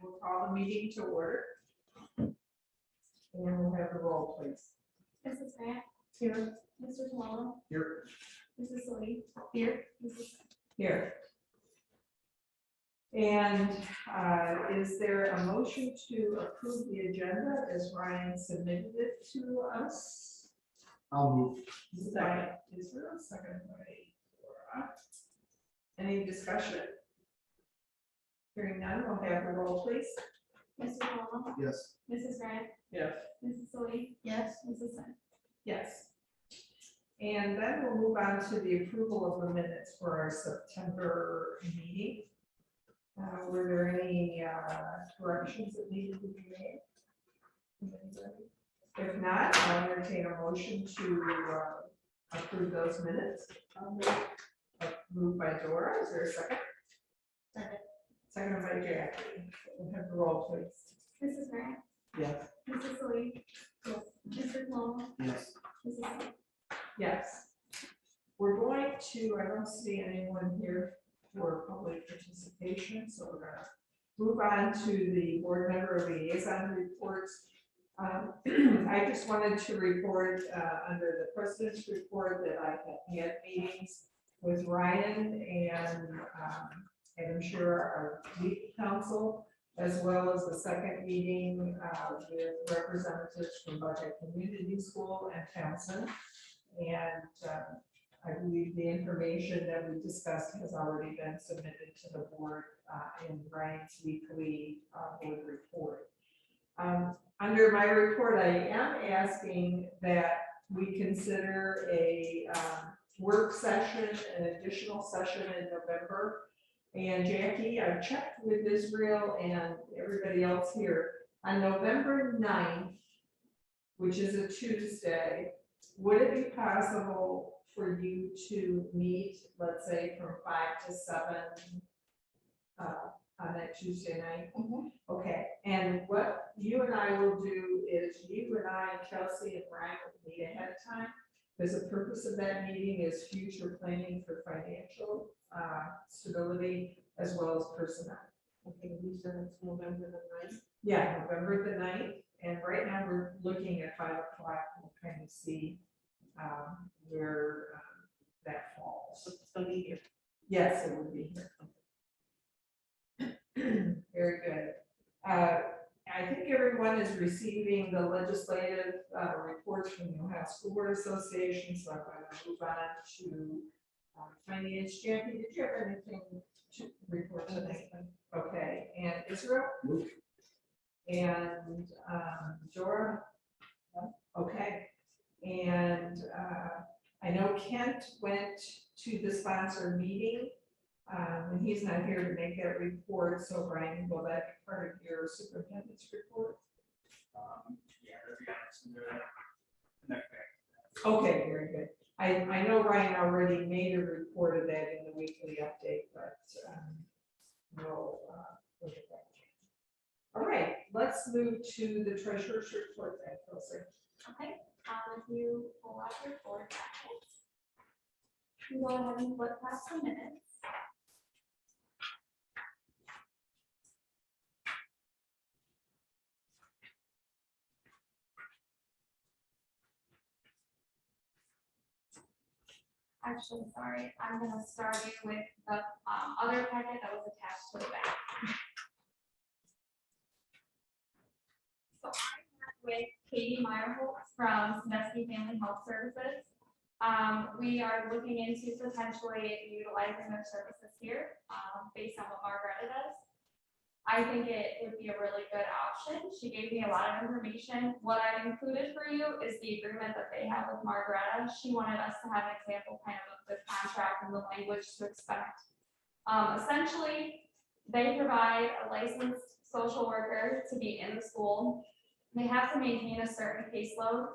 we'll call the meeting to order. And we'll have the roll, please. Mrs. Grant, Here. Mr. Malone, Here. Mrs. Lee, Here. Mrs. Here. And is there a motion to approve the agenda as Ryan submitted it to us? I'll move. Second, Israel, second by Laura. Any discussion? Hearing none, we'll have the roll, please. Mr. Malone, Yes. Mrs. Grant, Yes. Mrs. Lee, yes, Mrs. Sen. Yes. And then we'll move on to the approval of the minutes for our September meeting. Were there any corrections that needed to be made? Anybody? If not, I'll entertain a motion to approve those minutes. Moved by Dora, is there a second? Second. Second by Jackie. We'll have the roll, please. Mrs. Grant, Yes. Mrs. Lee, yes, Mr. Malone, Yes. Mrs. Sen. Yes. We're going to, I don't see anyone here for public participation, so we're gonna move on to the board member liaison reports. I just wanted to report under the president's report that I had meetings with Ryan and I'm sure our lead council, as well as the second meeting with representatives from Budget Community School and Townsend. And I believe the information that we discussed has already been submitted to the board in Ryan's weekly board report. Under my report, I am asking that we consider a work session, an additional session in November. And Jackie, I've checked with Israel and everybody else here. On November 9th, which is a Tuesday, would it be possible for you to meet, let's say, from 5 to 7 on that Tuesday night? Okay, and what you and I will do is you and I, Kelsey and Ryan will meet ahead of time, because the purpose of that meeting is future planning for financial stability as well as personnel. Okay, you said it's November the 9th? Yeah, November the 9th, and right now we're looking at 5 o'clock. We'll kind of see where that falls. So it's going to be here. Yes, it will be here. Very good. I think everyone is receiving the legislative reports from the Ohio School Board Association, so I'm going to move on to finance. Jackie, did you have anything to report today? Okay, and Israel? Move. And Dora? Okay, and I know Kent went to the sponsor meeting. And he's not here to make that report, so Brian, will that be part of your superintendent's report? Yeah, that'd be honest. Next day. Okay, very good. I know Ryan already made a report of that in the weekly update, but we'll look at that. All right, let's move to the treasurer's report then, Kelsey. Okay, if you pull out your board packets, you go ahead and flip past the minutes. Actually, sorry, I'm gonna start you with the other packet that was attached to the back. So I met with Katie Meyerholtz from Sandusky Family Health Services. We are looking into potentially utilizing their services here based on what Margaretta does. I think it would be a really good option. She gave me a lot of information. What I've included for you is the agreement that they have with Margaretta. She wanted us to have an example kind of the contract and the language to expect. Essentially, they provide a licensed social worker to be in the school. They have to maintain a certain caseload,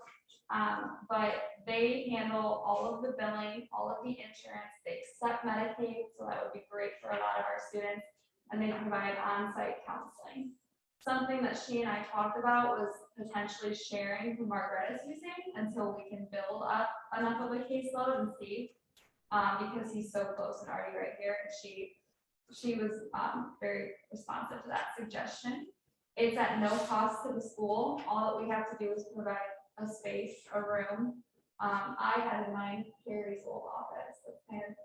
but they handle all of the billing, all of the insurance. They accept Medicaid, so that would be great for a lot of our students. And they provide on-site counseling. Something that she and I talked about was potentially sharing who Margaretta's using until we can build up enough of a caseload and see, because he's so close and already right here, and she she was very responsive to that suggestion. It's at no cost to the school. All that we have to do is provide a space, a room. I had in mind Carrie's old office, it's kind of,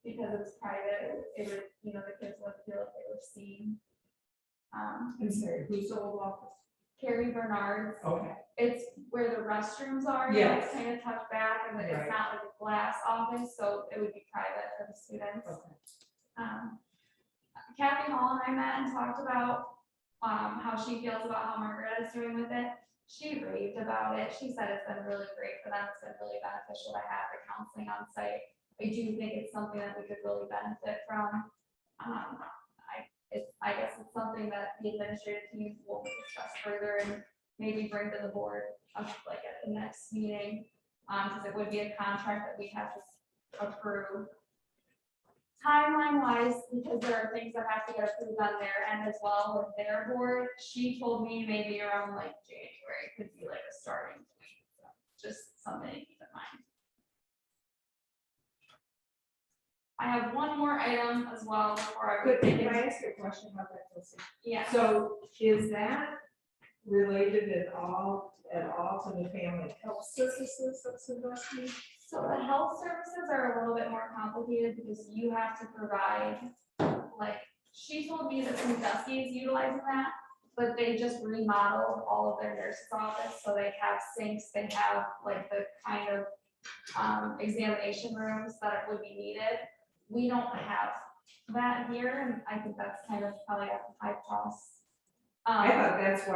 because it was private, it would, the kids would feel like they were seen. I'm sorry, who's the old office? Carrie Bernard's, Okay, it's where the restrooms are, Yes. it's kind of tucked back, and it's Right. not like a glass office, so it would be private for the students. okay. Kathy Hall and I met and talked about how she feels about how Margaret is doing with it. She raved about it. She said it's been really great for them. It's been really beneficial to have the counseling on site. I do think it's something that we could really benefit from. I guess it's something that the administrative team will discuss further and maybe bring to the board, like at the next meeting, because it would be a contract that we have to approve. Timeline wise, because there are things that have to get approved on their end as well with their board, she told me maybe around like January could be like a starting point. So just something to keep in mind. I have one more item as well before I would But take can I it. ask you a question about that, Chelsea? Yeah, So is that related at all to the family health services of Sandusky? so the health services are a little bit more complicated because you have to provide, like, she told me that Sandusky is utilizing that, but they just remodeled all of their nurses' office, so they have sinks, they have like the kind of examination rooms that would be needed. We don't have that here, and I think that's kind of probably a high cost. I thought that's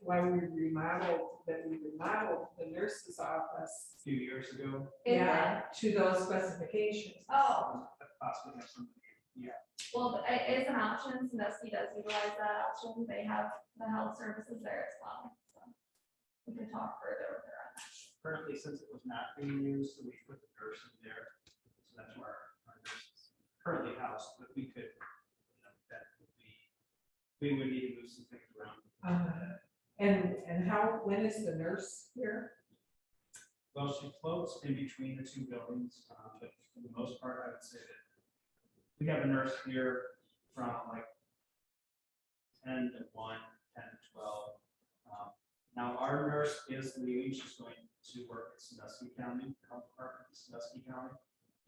why we remodeled the nurse's office. A few years ago, Is Yeah, to those specifications. Oh, possibly have something, yeah. well, it is an option. Sandusky does utilize that option. They have the health services there as well. So we could talk further with her on that. Currently, since it was not being used, so we put the nurse in there, so that's where our nurse is currently housed, but we could, that would be, we would need to move some things around. And when is the nurse here? Well, she floats in between the two buildings, but for the most part, I would say that we have a nurse here from like 10 to 1, 10 to 12. Now, our nurse is leaving, she's going to work at Sandusky County, Health Department in Sandusky County.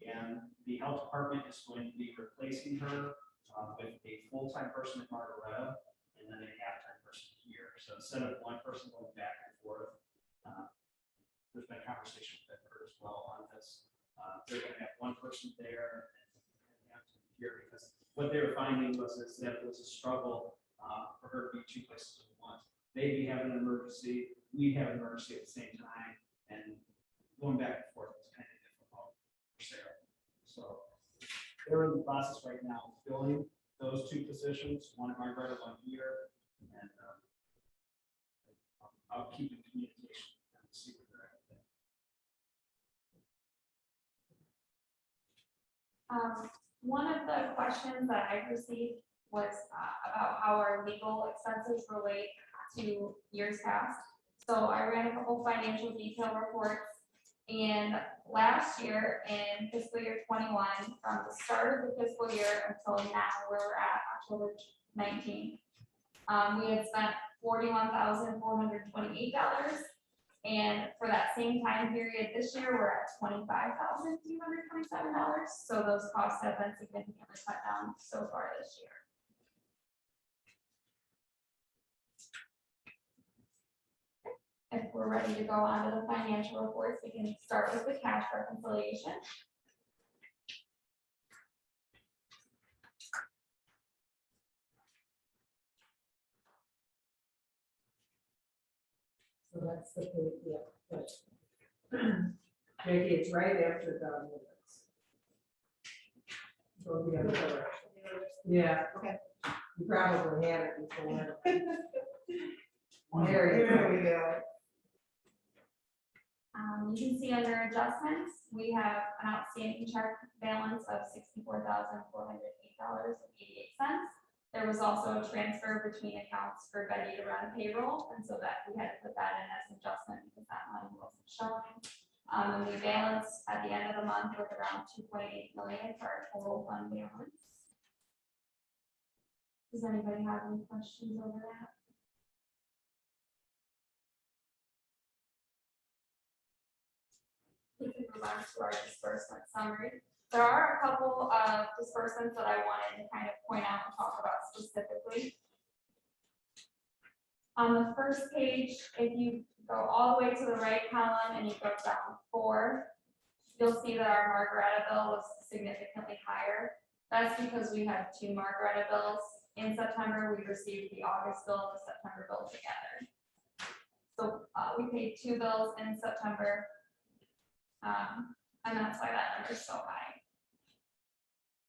And the health department is going to be replacing her with a full-time person at Margaretta and then a half-time person here. So instead of one person going back and forth, there's been conversation with her as well on this. They're going to have one person there and have to here because what they were finding was that it was a struggle for her to be two places at once. They'd be having an emergency, we'd have an emergency at the same time, and going back and forth is kind of difficult for Sarah. So they're in the process right now of filling those two positions, one at Margaretta, one here, and I'll keep in communication and see where they're at. One of the questions that I received was about how our legal expenses relate to years past. So I ran a couple financial detail reports, and last year in fiscal year 21, from the start of the fiscal year until now, where we're at October 19th, we had spent $41,428. And for that same time period this year, we're at $25,227. So those costs have been significantly cut down so far this year. If we're ready to go on to the financial reports, we can start with the cash reconciliation. So that's the, yeah. Maybe it's right after the minutes. Go the other direction. Yeah. Okay. You probably had it before. There we go. You can see under adjustments, we have an outstanding check balance of $64,408.88. There was also a transfer between accounts for Betty to run payroll, and so that we had to put that in as an adjustment because that money wasn't showing. And we balance at the end of the month with around 2.8 million for our total fund balance. Does anybody have any questions over that? We can move on to our disbursement summary. There are a couple of disbursements that I wanted to kind of point out and talk about specifically. On the first page, if you go all the way to the right column and you go down 4, you'll see that our Margaretta bill was significantly higher. That's because we had 2 Margaretta bills. In September, we received the August bill and the September bill together. So we paid 2 bills in September, and that's why that number is so high.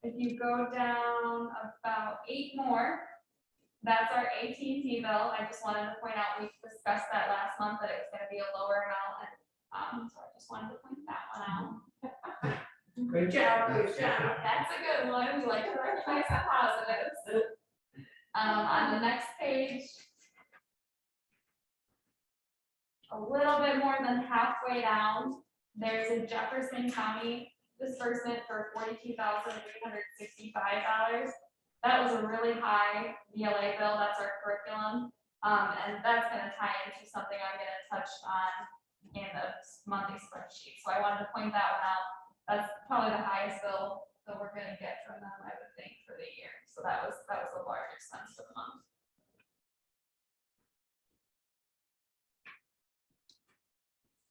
If you go down about 8 more, that's our AT&T bill. I just wanted to point out, we discussed that last month, that it was going to be a lower amount, and so I just wanted to point that one out. Good job, good job. That's a good one. We like to recognize the positives. On the next page, a little bit more than halfway down, there's a Jefferson County disbursement for $42,365. That was a really high VLA bill. That's our curriculum, and that's going to tie into something I'm going to touch on in the monthly spreadsheet. So I wanted to point that one out. That's probably the highest bill that we're going to get from them, I would think, for the year. So that was a large expense for the month.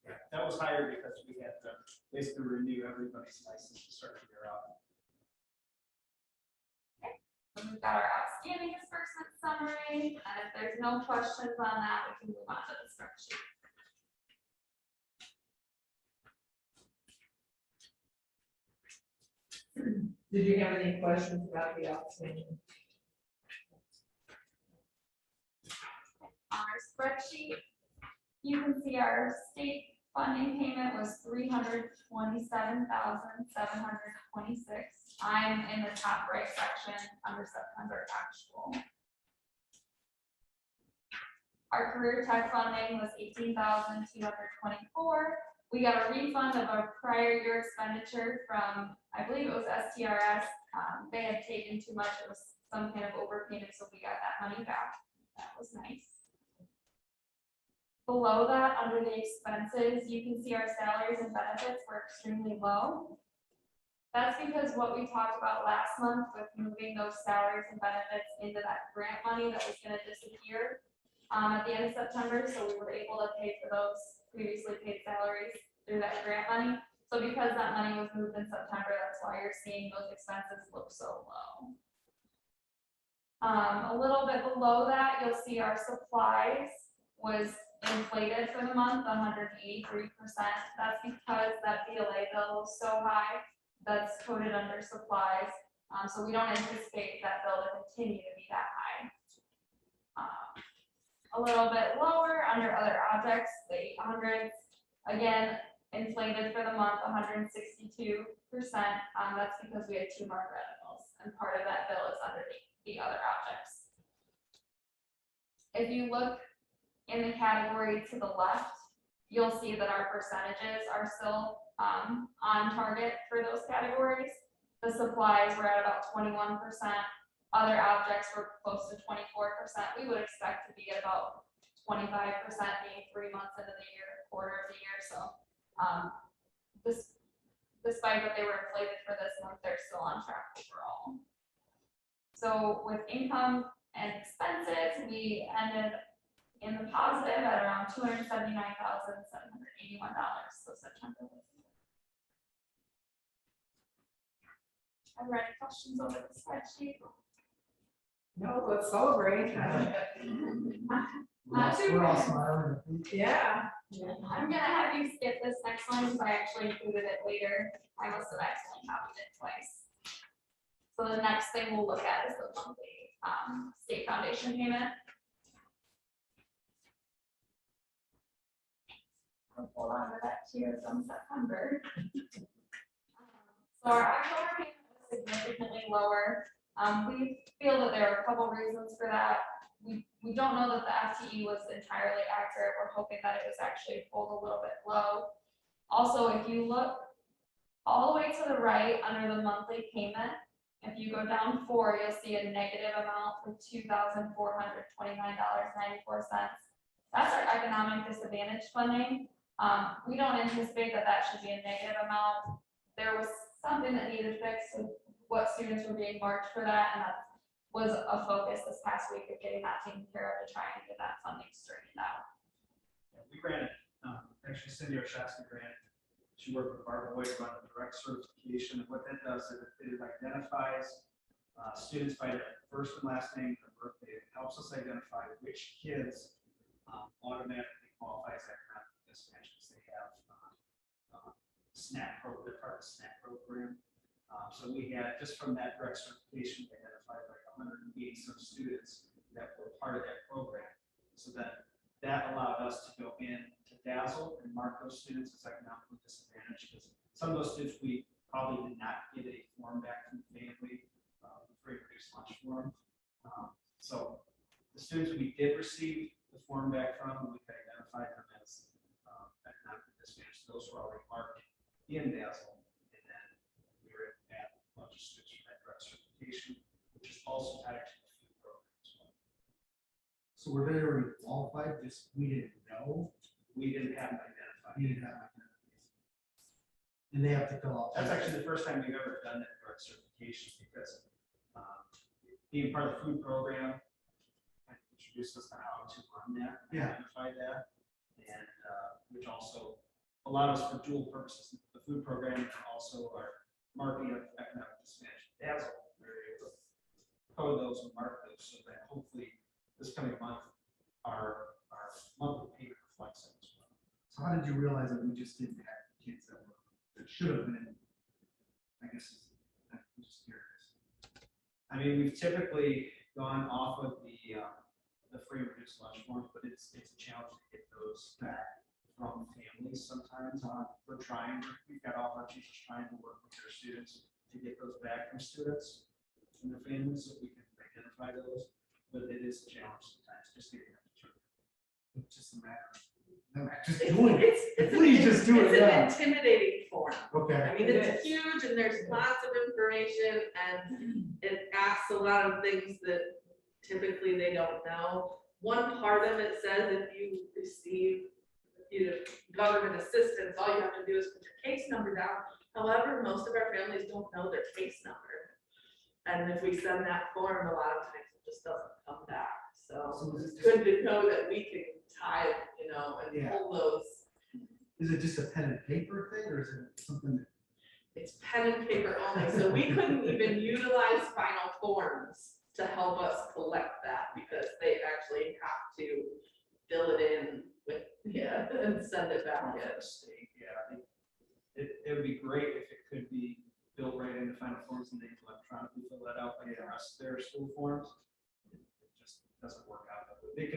Yeah, that was higher because we had to basically renew everybody's license to start the year out. So we've got our outstanding disbursement summary, and if there's no questions on that, we can move on to the spreadsheet. Did you have any questions about the outstanding? On our spreadsheet, you can see our state funding payment was $327,726. I'm in the top right section under September actual. Our career tech funding was $18,224. We got a refund of our prior year expenditure from, I believe it was STRS. They had taken too much. It was some kind of overpayment, so we got that money back. That was nice. Below that, under the expenses, you can see our salaries and benefits were extremely low. That's because what we talked about last month with moving those salaries and benefits into that grant money that was going to disappear at the end of September. So we were able to pay for those previously paid salaries through that grant money. So because that money was moved in September, that's why you're seeing those expenses look so low. A little bit below that, you'll see our supplies was inflated for the month, 183%. That's because that VLA bill was so high. That's coded under supplies. So we don't anticipate that bill to continue to be that high. A little bit lower under other objects, the 800s, again, inflated for the month, 162%. That's because we had 2 Margaretta bills, and part of that bill is under the other objects. If you look in the category to the left, you'll see that our percentages are still on target for those categories. The supplies were at about 21%. Other objects were close to 24%. We would expect to be at about 25% being 3 months into the year, quarter of the year. So despite that they were inflated for this month, they're still on track overall. So with income and expenses, we ended in the positive at around $279,781. So September was. Are there any questions over the spreadsheet? No, let's celebrate. Not too We're all bad. smiling. Yeah. I'm gonna have you skip this next one because I actually included it later. I must have accidentally copied it twice. So the next thing we'll look at is the monthly state foundation payment. I'll hold on to that here from September. So our October payment was significantly lower. We feel that there are a couple reasons for that. We don't know that the FTE was entirely accurate. We're hoping that it was actually pulled a little bit low. Also, if you look all the way to the right under the monthly payment If you go down 4, you'll see a negative amount for $2,429.94. That's our economic disadvantage funding. We don't anticipate that should be a negative amount. There was something that needed fixed with what students were being marked for that, and that was a focus this past week of getting that taken care of to try and get that funding straightened out. Yeah, we granted, actually Cindy Oshowski granted, she worked with Barbara White on the direct certification, and what that does is it identifies students by their first and last name and birthday. It helps us identify which kids automatically qualify as economic disadvantage because they have SNAP program, they're part of the SNAP program. So we had, just from that direct certification, we identified like 180 some students that were part of that program. So that allowed us to go in to dazzle and mark those students as economically disadvantaged, because some of those students we probably did not get a form back from the family, free reduced lunch form. So the students we did receive the form back from, we could identify them as economically disadvantaged. Those were already marked in dazzle, and then we were at a bunch of students from that direct certification, which is also tied to the food program as well. So were they already qualified, just we didn't know? We didn't have them identified. We didn't have identities. And they have to fill out. That's actually the first time we've ever done that direct certification, because being part of the food program introduced us to how to run that, identify that, and which also allowed us for dual purposes, the food program and also our marketing of economic disadvantage. That's all we're able to code those and mark those so that hopefully this coming month our monthly payment reflects it as well. So how did you realize that we just didn't have kids that should have been? I guess I'm just curious. I mean, we've typically gone off of the free and reduced lunch forms, but it's a challenge to get those back from families sometimes. We're trying, we've got all our teachers trying to work with their students to get those back from students and their families so we can identify those, but it is a challenge sometimes just getting them to turn. It's just a matter of just doing it. Please just do it. It's Yeah. an intimidating form. Okay. I mean, it's huge and there's lots of information and it asks a lot of things that typically they don't know. One part of it says if you receive government assistance, all you have to do is put your case number down. However, most of our families don't know their case number. And if we send that form, a lot of times it just doesn't come back. So it's good to know that we can tie, and pull those. Is it just a pen and paper thing, or is it something that? It's pen and paper only, so we couldn't even utilize final forms to help us collect that because they actually have to fill it in with, and send it back in. It would be great if it could be built right into final forms and they can electronically fill that out like the rest of their school forms. It just doesn't work out. We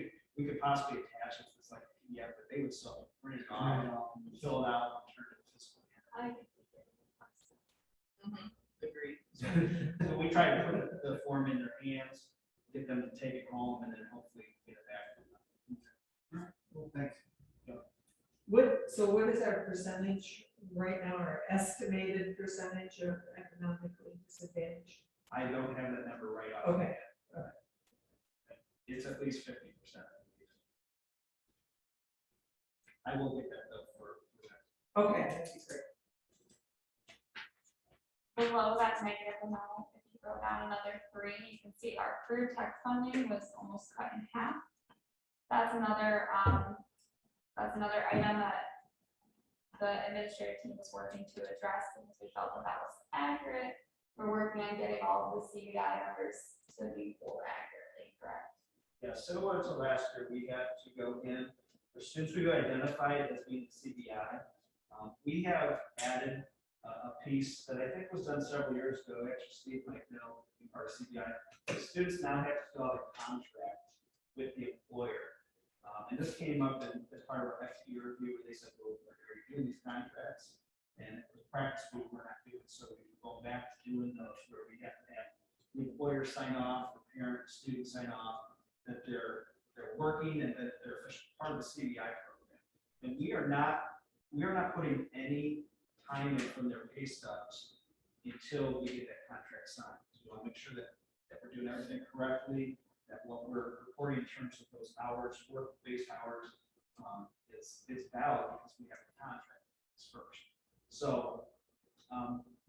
could possibly attach it to like a PDF, but they would still print it off, fill it out, and turn it to fiscal year. Agreed. So we try to put the form in their hands, get them to take it home, and then hopefully get it back. Well, thanks. What is our percentage right now, our estimated percentage of economically disadvantaged? I don't have that number right off. Okay. It's at least 50%. I will get that though for that. Okay, that'd be great. Below that negative amount, if you go down another 3, you can see our career tech funding was almost cut in half. That's another item that the administrative team was working to address because we felt that was accurate. We're working on getting all of the CBI numbers to be pulled accurately, correct? Yeah, similar to last year, we had to go in, for students we've identified as being CBI, we have added a piece that I think was done several years ago. Actually, Steve might know, being part of CBI. The students now have to fill out a contract with the employer. And this came up as part of our FTE review, where they said, well, are you doing these contracts? And it was practice we were not doing, so we were going back to doing those where we have to have the employer sign off, the parent, student sign off, that they're working and that they're part of the CBI program. And we are not putting any time in from their pay stubs until we get that contract signed. We want to make sure that we're doing everything correctly, that what we're reporting in terms of those hours, work-based hours, is valid because we have the contract first. So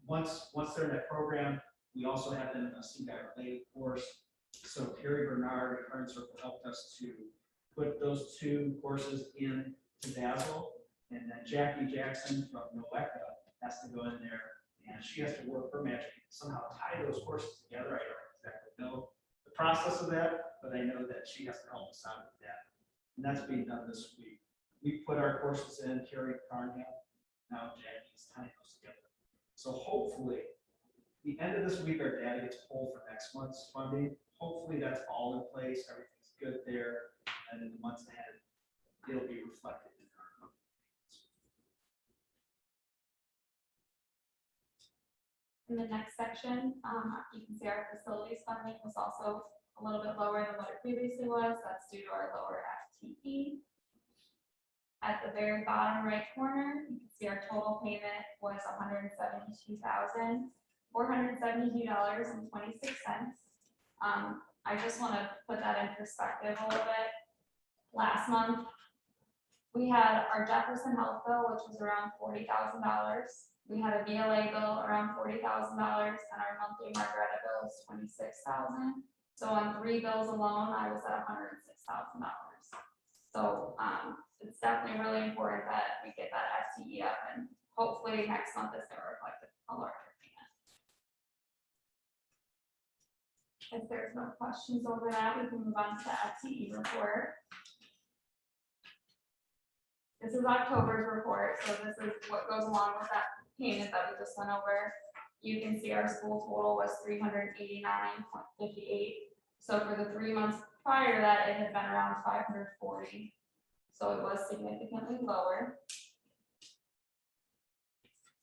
once they're in that program, we also have them in a CDI related course. So Carrie Bernard at Current Circle helped us to put those 2 courses in to Dazzle, and then Jackie Jackson from NOECA has to go in there, and she has to work her magic and somehow tie those courses together. I don't exactly know the process of that, but I know that she has to help us out with that. And that's being done this week. We put our courses in, Carrie Carnhill, now Jackie's tying those together. So hopefully, the end of this week, our data gets pulled for next month's funding. Hopefully that's all in place, everything's good there, and in the months ahead, it'll be reflected in our numbers. In the next section, you can see our facilities funding was also a little bit lower than what it previously was. That's due to our lower FTE. At the very bottom right corner, you can see our total payment was $172,472.26. I just want to put that in perspective a little bit. Last month, we had our Jefferson Health bill, which was around $40,000. We had a VLA bill around $40,000, and our monthly Margaretta bill was $26,000. So on 3 bills alone, I was at $106,000. So it's definitely really important that we get that FTE up, and hopefully next month is going to reflect a larger payment. If there's no questions over that, we can move on to the FTE report. This is October's report, so this is what goes along with that payment that we just went over. You can see our school total was $389.58. So for the 3 months prior to that, it had been around $540. So it was significantly lower.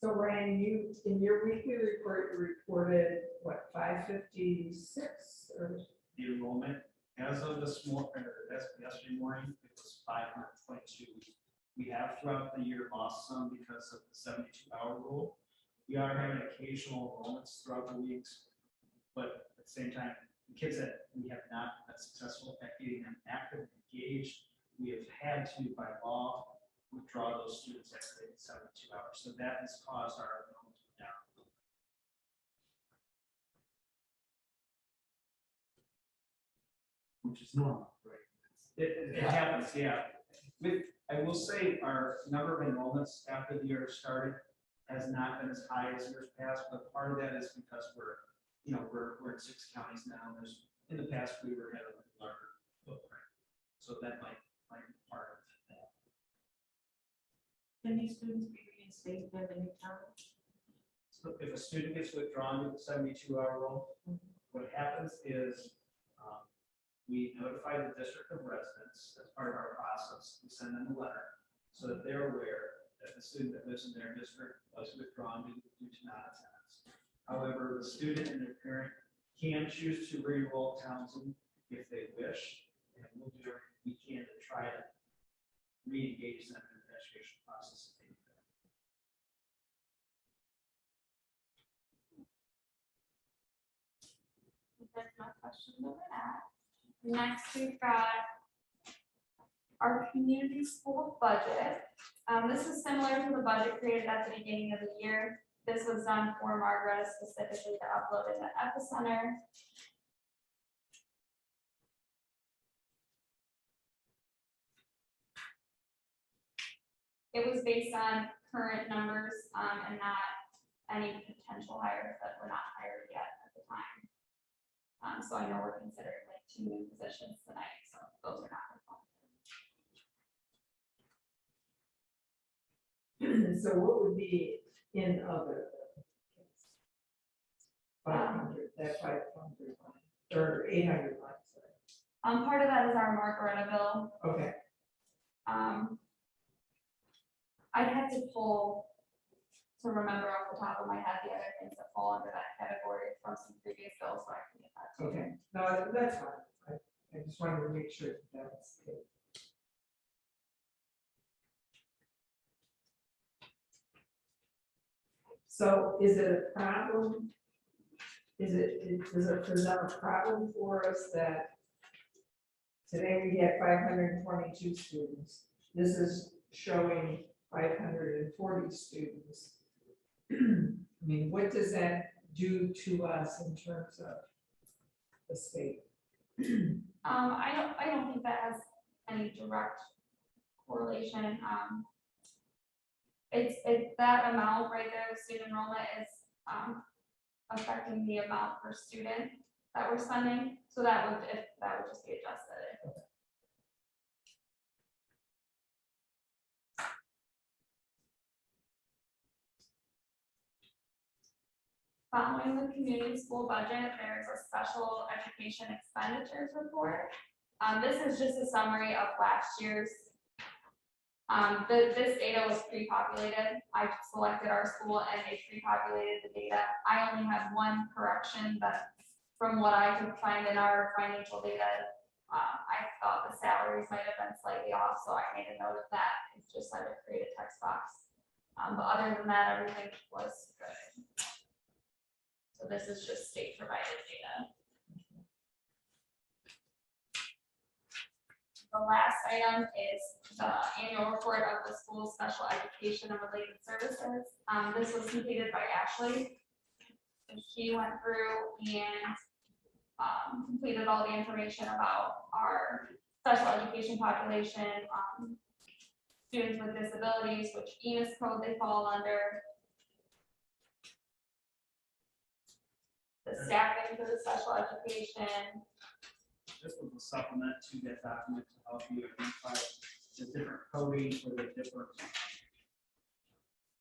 So Ryan, you, in your weekly report, you reported, what, 556 or? The enrollment, as of this morning, as of yesterday morning, it was 522. We have throughout the year lost some because of the 72-hour rule. We are having occasional enrollments throughout the weeks, but at the same time, the kids that we have not been successful at getting them active and engaged, we have had to, by law, withdraw those students after 72 hours. So that has caused our enrollment to go down. Which is normal, right? It happens, yeah. I will say our number of enrollments after the year started has not been as high as years past, but part of that is because we're in 6 counties now. In the past, we were at a larger footprint, so that might be part of that. Can these students be reinstated at any time? So if a student gets withdrawn to the 72-hour rule, what happens is we notify the district of residence as part of our process. We send them a letter so that they're aware that the student that lives in their district was withdrawn due to non-attendance. However, the student and their parent can choose to re-enroll Townsend if they wish, and we'll do everything we can to try to re-engage them in the education process if they do that. If there's no questions over that. Next, we've got our community school budget. This is similar to the budget created at the beginning of the year. This was done for Margaret specifically to upload in the Epicenter. It was based on current numbers and not any potential hires that were not hired yet at the time. So I know we're considering like 2 new positions tonight, so those are not reflected. So what would be in other? 500, that 500 line, or 800 line, sorry. Part of that is our Margaretta bill. Okay, I'd have to pull to remember off the top of my head the other things that fall under that category from some previous bills, so I can get that to you. okay, no, that's fine. I just wanted to make sure that was the case. So is it a problem does it present a problem for us that today we had 522 students? This is showing 540 students. I mean, what does that do to us in terms of the state? I don't think that has any direct correlation. It's that amount right there, the student enrollment is, affecting the amount per student that we're spending, so that would just be adjusted. Following the community school budget, there is a special education expenditures report. This is just a summary of last year's. This data was pre-populated. I selected our school and they pre-populated the data. I only have one correction, that from what I could find in our financial data, I thought the salaries might have been slightly off, so I made a note of that. It's just I would create a text box. But other than that, everything was good. So this is just state provided data. The last item is the annual report of the school's special education and related services. This was completed by Ashley. And she went through and completed all the information about our special education population, students with disabilities, which ENIS code they fall under, the staffing for the special education. This was a supplement to that document to help you identify the different coding for the different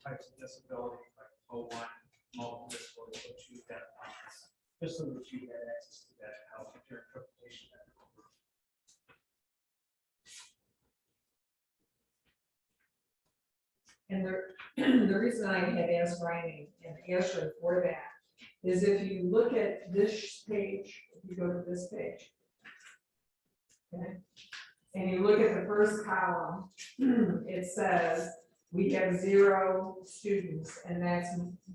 types of disabilities, like O1, multiple disabilities, which you got, just so that you had access to that to help with your interpretation. And the reason I had asked Ryan and Ashley for that is if you look at this page, if you go to this page, okay, and you look at the first column, it says we have 0 students, and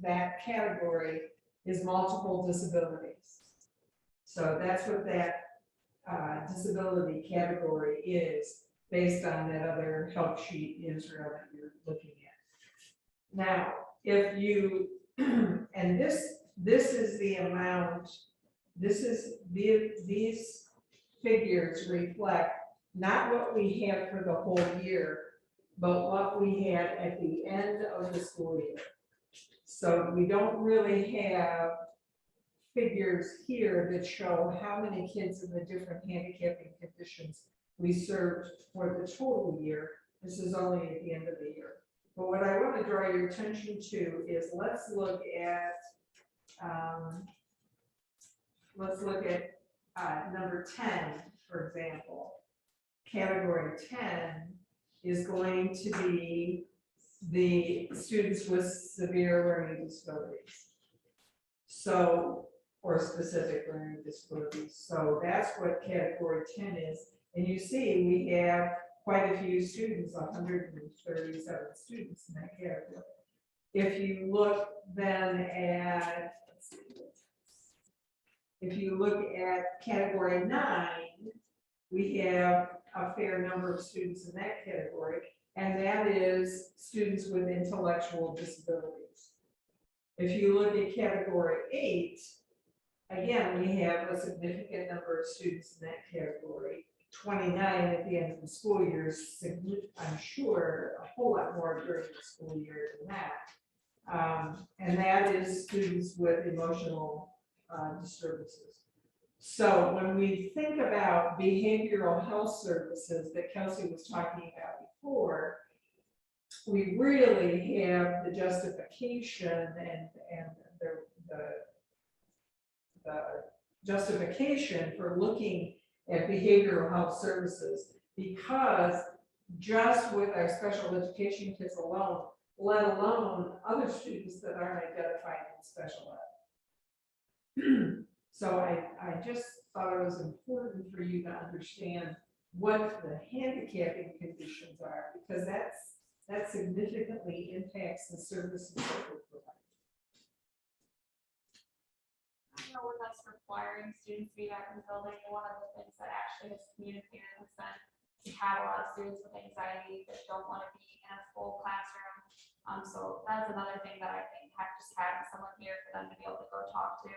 that category is multiple disabilities. So that's what that disability category is based on that other help sheet Israel that you're looking at. Now, if you, and this is the amount, these figures reflect not what we had for the whole year, but what we had at the end of the school year. So we don't really have figures here that show how many kids in the different handicapping conditions we served for the total year. This is only at the end of the year. But what I want to draw your attention to is let's look at number 10, for example. Category 10 is going to be the students with severe learning disabilities. So, or specific learning disabilities. So that's what category 10 is. And you see, we have quite a few students, 137 students in that category. If you look then at, if you look at category 9, we have a fair number of students in that category, and that is students with intellectual disabilities. If you look at category 8, again, we have a significant number of students in that category. 29 at the end of the school year, I'm sure a whole lot more during the school year than that. And that is students with emotional disturbances. So when we think about behavioral health services that Kelsey was talking about before, we really have the justification and the justification for looking at behavioral health services, because just with our special education kids alone, let alone other students that aren't identified in special ed. So I just thought it was important for you to understand what the handicapping conditions are, because that significantly impacts the services that we're providing. know, with us requiring students to be back in the building, one of the things that actually has communicated has been we have a lot of students with anxiety that don't want to be in a full classroom. So that's another thing that I think just having someone here for them to be able to go talk to.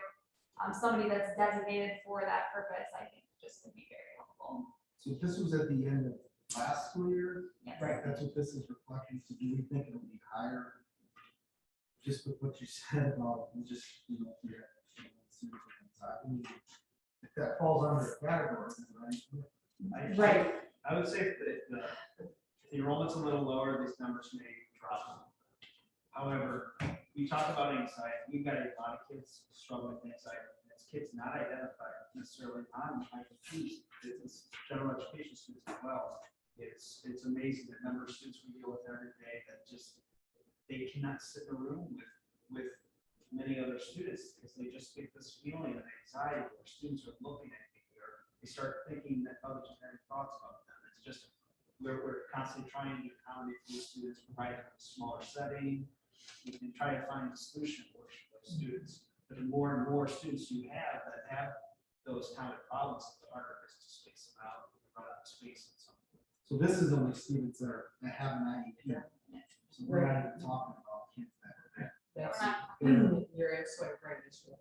Somebody that's designated for that purpose, I think just would be very helpful. So this was at the end of last school year, Yes. right? That's what this is reflecting. So do we think it'll be higher? Just with what you said about just, you know, if you have, you know, students inside. I mean, if that falls under a category, right? Right. I would say that if the enrollment's a little lower, these numbers may drop. However, we talk about anxiety. We've got a lot of kids struggling with anxiety. It's kids not identified necessarily on IEPs. It's general education students as well. It's amazing the number of students we deal with every day that just, they cannot sit in a room with many other students because they just get this feeling of anxiety where students are looking at me or they start thinking that others are having thoughts about them. It's just, we're constantly trying to accommodate for these students, provide a smaller setting, and try to find a solution for those students. But the more and more students you have that have those kind of problems, the harder it is to space them out, run out of space and something. So this is only students that have an IEP. So we're not even talking about kids that are. That's, We're you're absolutely right, Mr.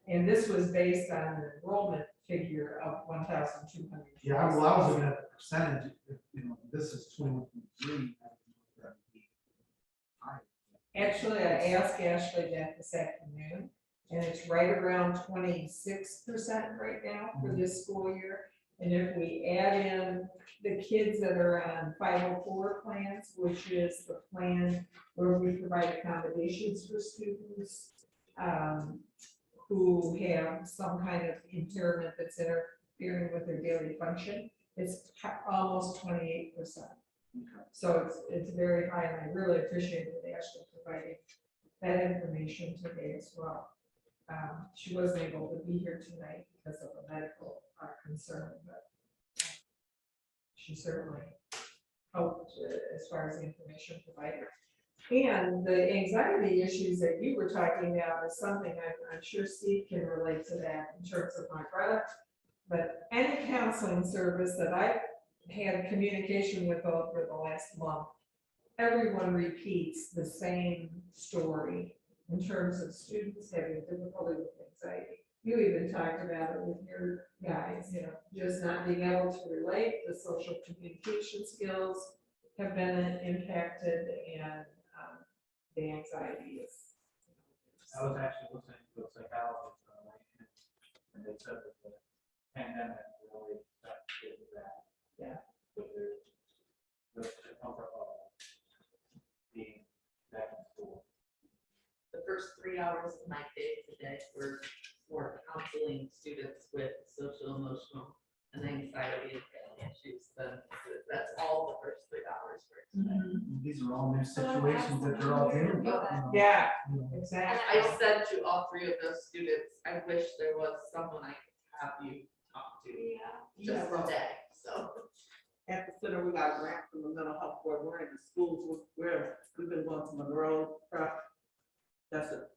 And this was based on the enrollment figure of 1,200. Yeah, well, I was looking at the percentage, you know, this is 21.3. Actually, I asked Ashley that this afternoon, and it's right around 26% right now for this school year. And if we add in the kids that are on 504 plans, which is the plan where we provide accommodations for students who have some kind of impairment that's interfering with their daily function, it's almost 28%. So it's very high, and I really appreciate that Ashley providing that information today as well. She wasn't able to be here tonight because of a medical concern, but she certainly helped as far as the information provided. And the anxiety issues that you were talking about is something I'm sure Steve can relate to that in terms of my brother. But any counseling service that I've had communication with over the last month, everyone repeats the same story in terms of students having difficulty with anxiety. You even talked about it with your guys, you know, just not being able to relate, the social communication skills have been impacted, and the anxiety is. I was actually listening to a psychologist and they said that the pandemic really affected that. Yeah. With the comfort of being back in school. The first 3 hours of my day today were for counseling students with social, emotional, and anxiety and family issues. That's all the first 3 hours for today. These are all new situations that they're all dealing with. You know. Yeah, You know. exactly. I said to all 3 of those students, I wish there was someone I could have you talk to Yeah. just today, so. At the center, we got a grant from the mental health board. We're in the schools, we've been going to Monroe Prep. That's a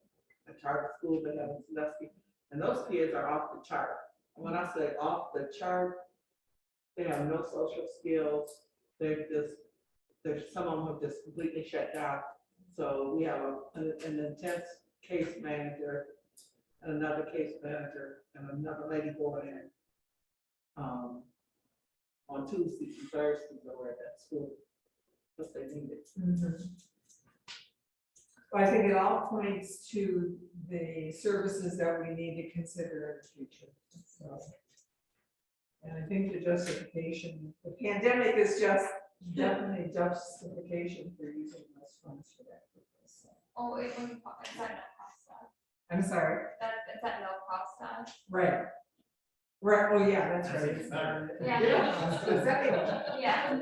charter school they have in Sandusky. And those kids are off the chart. And when I say off the chart, they have no social skills. Some of them have just completely shut down. So we have an intense case manager and another case manager and another lady going in on Tuesdays and Thursdays over at that school, because they need it. Well, I think it all points to the services that we need to consider in the future. So, and I think the justification, the pandemic is just definitely justification for using those funds for that purpose. So, Oh, it wouldn't, it's at no cost to us. I'm sorry. It's at no cost to us. Right. Right. Oh, yeah, that's That's right. even better. Yeah. It's anyway. Yeah.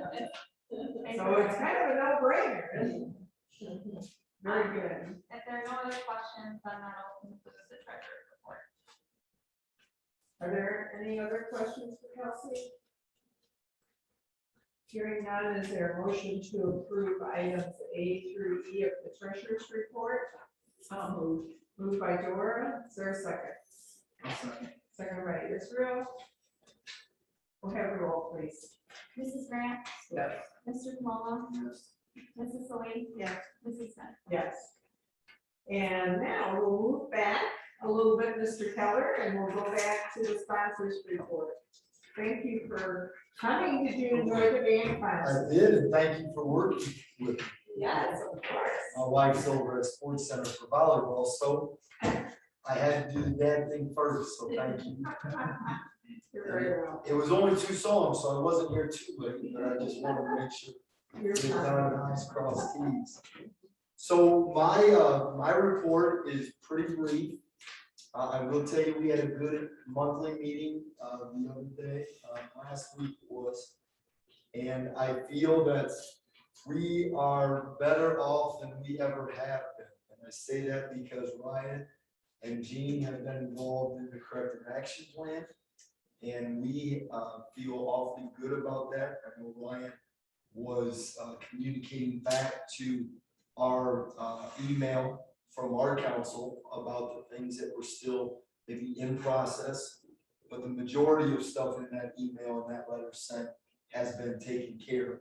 So it's kind of a no-brainer. Very good. If there are no other questions, then that'll conclude the treasurer's report. Are there any other questions for Kelsey? Hearing none, is there a motion to approve items A through E of the treasurer's report? So moved. Moved by Dora, is there a second? Second by Israel. We'll have a roll, please. Mrs. Grant, Yes. Mr. Paloma, Yes. Mrs. Celine, Yes. Mrs. Smith. Yes. And now we'll move back a little bit, Mr. Keller, and we'll go back to the sponsors report. Thank you for coming. Did you enjoy the band I concert? did, and thank you for working with me. Yes, of course. My wife's over at Sports Center for volleyball, so I had to do the dad thing first, so thank you. You're very well. It was only 2 songs, so I wasn't here too late, but I just wanted to make sure You're get fine. down I's, cross T's. So my report is pretty brief. I will tell you, we had a good monthly meeting the other day, last week it was. And I feel that we are better off than we ever have been. And I say that because Ryan and Jean have been involved in the corrective action plan. And we feel awfully good about that. I know Ryan was communicating back to our email from our council about the things that were still maybe in process. But the majority of stuff in that email and that letter sent has been taken care of,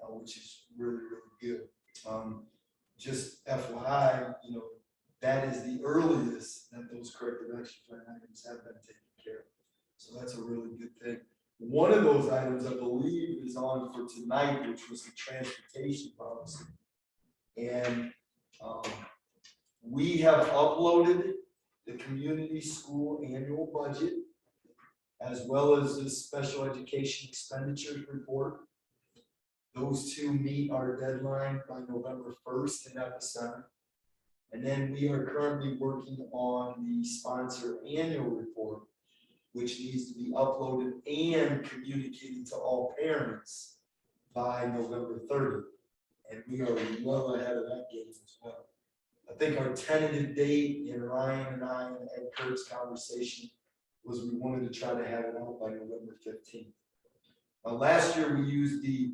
which is really, really good. Just FYI, that is the earliest that those corrective action plan items have been taken care of. So that's a really good thing. One of those items, I believe, is on for tonight, which was the transportation policy. And we have uploaded the community school annual budget, as well as the special education expenditures report. Those two meet our deadline by November 1st in Epicenter. And then we are currently working on the sponsor annual report, which needs to be uploaded and communicated to all parents by November 30th. And we are well ahead of that game as well. I think our tentative date in Ryan and I and Ed Kurt's conversation was we wanted to try to have it out by November 15th. Last year we used the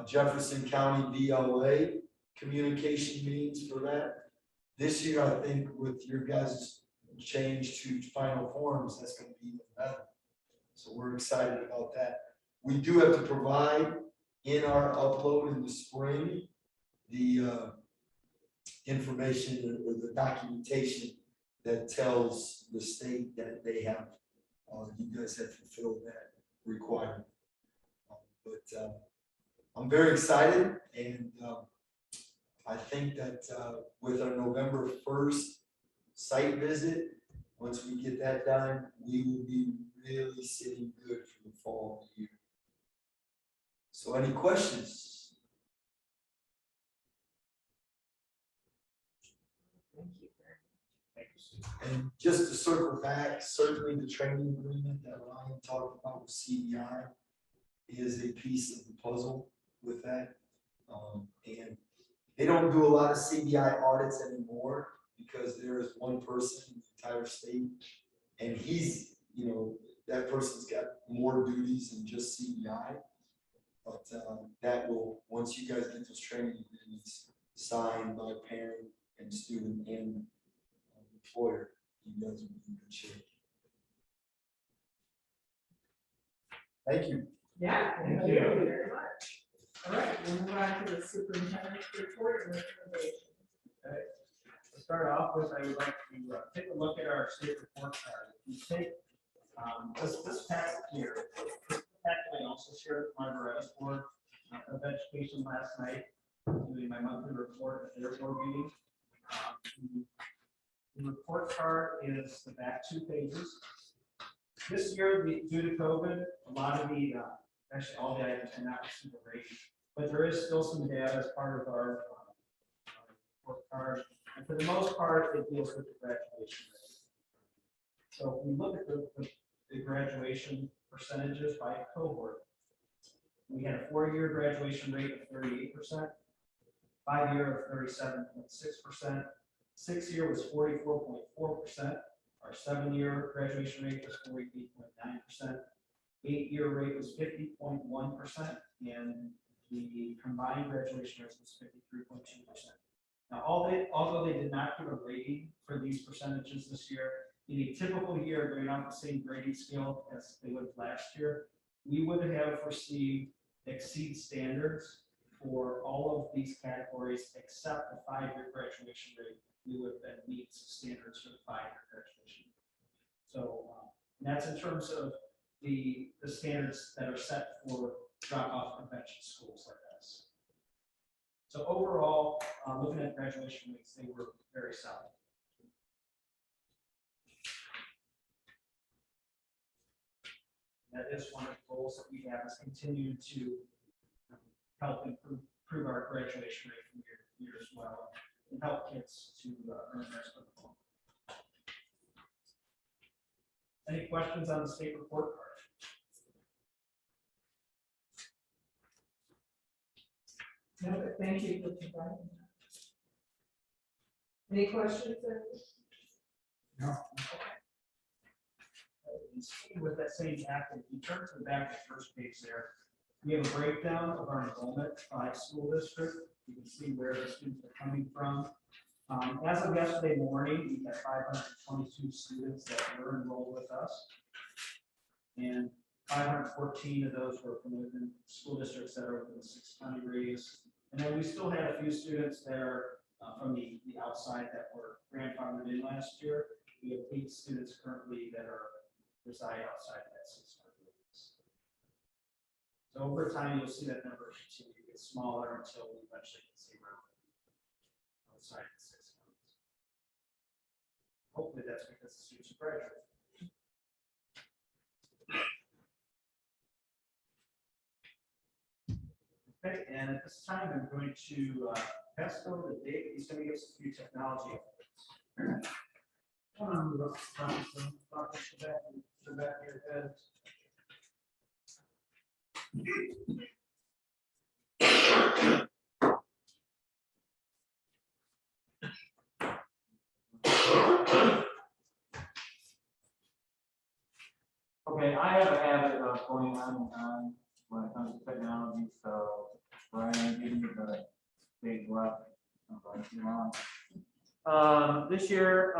Jefferson County DLA communication means for that. This year, I think with your guys' change to final forms, that's going to be even better. So we're excited about that. We do have to provide in our upload in the spring the information or the documentation that tells the state that they have, you guys have fulfilled that requirement. But I'm very excited, and I think that with our November 1st site visit, once we get that done, we will be really sitting good for the fall of the year. So any questions? Thank you very Thank you, Steve. And just to circle back, certainly the training agreement that Ryan talked about with CBI is a piece of the puzzle with that. And they don't do a lot of CBI audits anymore because there is one person in the entire state, and he's, that person's got more duties than just CBI. But that will, once you guys get those training agreements signed by parent and student and employer, you guys will be in good shape. Thank you. Yeah, Thank thank you you. very much. All right, we'll move on to the superintendent's report and recommendation. Okay. To start off with, I would like to take a look at our state report card. If you take this past year, actually I also shared with my Varese Board of Education last night, doing my monthly report at their board meeting. The report card is the back 2 pages. This year, due to COVID, a lot of the, actually all the items are not super great, but there is still some data as part of our report card. And for the most part, it deals with the graduation rate. So if we look at the graduation percentages by cohort, we had a 4-year graduation rate of 38%, 5-year of 37.6%, 6-year was 44.4%, our 7-year graduation rate was 48.9%, 8-year rate was 50.1%, and the combined graduation rate was 53.2%. Now, although they did not give a rating for these percentages this year, in a typical year, they're not the same grading scale as they would last year. We would have foreseen exceed standards for all of these categories except the 5-year graduation rate. We would then meet standards for the 5-year graduation. So that's in terms of the standards that are set for drop-off convention schools like us. So overall, looking at graduation rates, they were very solid. That is one of the goals that we have, is continue to help improve our graduation rate from year to year as well, and help kids to earn their diploma. Any questions on the state report card? No, but thank you for providing that. Any questions? No. With that same packet, if you turn to the back of the first page there, we have a breakdown of our enrollment by school district. You can see where the students are coming from. As of yesterday morning, we had 522 students that were enrolled with us. And 514 of those were from within school districts that are within the 6-county radius. And then we still had a few students that are from the outside that were grandfathered in last year. We have 8 students currently that reside outside that 6-county radius. So over time, you'll see that number continue to get smaller until we eventually get zero outside the 6 counties. Hopefully that's because the students are graduating. Okay, and at this time, I'm going to pass it over to Dave. He's going to give us a few technology updates. Back of your head. Okay, I have a habit of going on and on when it comes to technology, so Brian, give me the stage left. I'm going too long. This year,